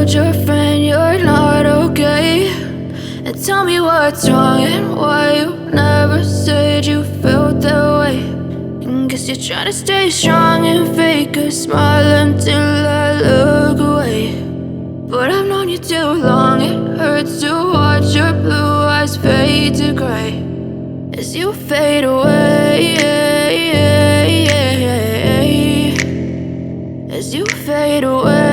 told your friend you're not okay, and tell me what's wrong and why you never said you felt that way. And guess you're trying to stay strong and fake a smile until I look away. But I've known you too long, it hurts to watch your blue eyes fade to gray as you fade away, as you fade away.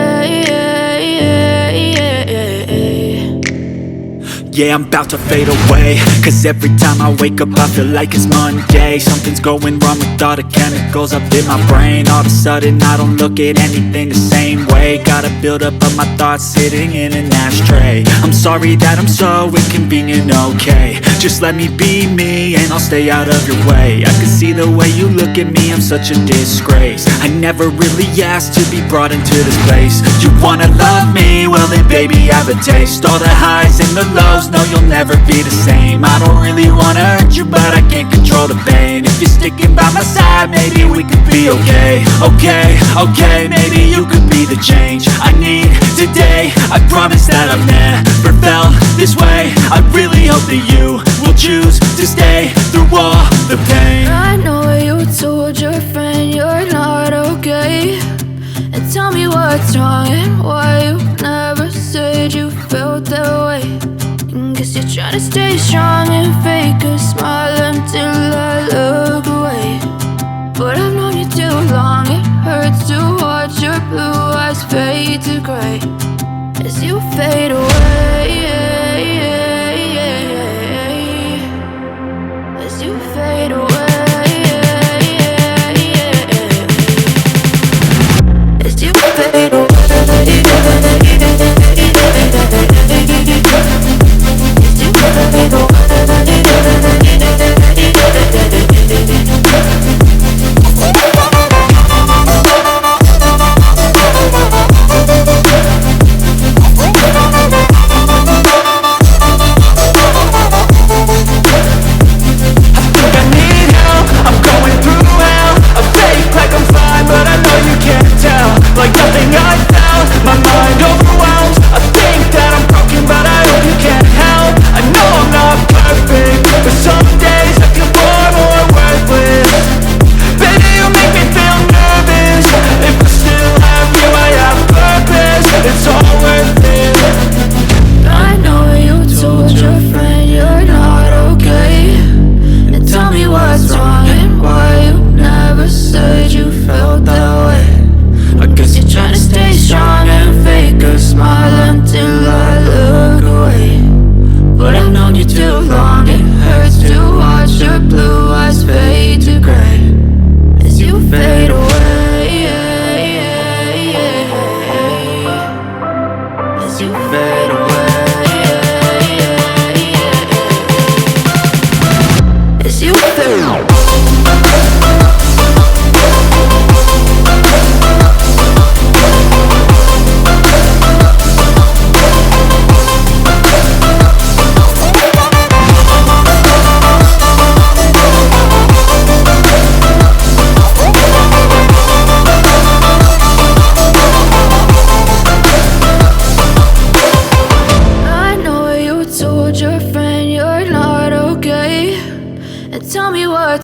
Yeah, I'm about to fade away, cause every time I wake up I feel like it's Monday. Something's going wrong with all the chemicals up in my brain. All of a sudden I don't look at anything the same way. Gotta build up of my thoughts sitting in an ashtray. I'm sorry that I'm so inconvenient, okay. Just let me be me and I'll stay out of your way. I can see the way you look at me, I'm such a disgrace. I never really asked to be brought into this place. You wanna love me? Well then baby have a taste. All the highs and the lows, no, you'll never be the same. I don't really wanna hurt you, but I can't control the pain. If you're sticking by my side, maybe we could be okay. Okay, maybe you could be the change I need today. I promise that I've never felt this way. I really hope that you will choose to stay through all the pain. I know you told your friend you're not okay, and tell me what's wrong and why you never said you felt that way. Guess you're trying to stay strong and fake a smile until I look away. But I've known you too long, it hurts to watch your blue eyes fade to gray as you fade away, as you fade away, as you fade away.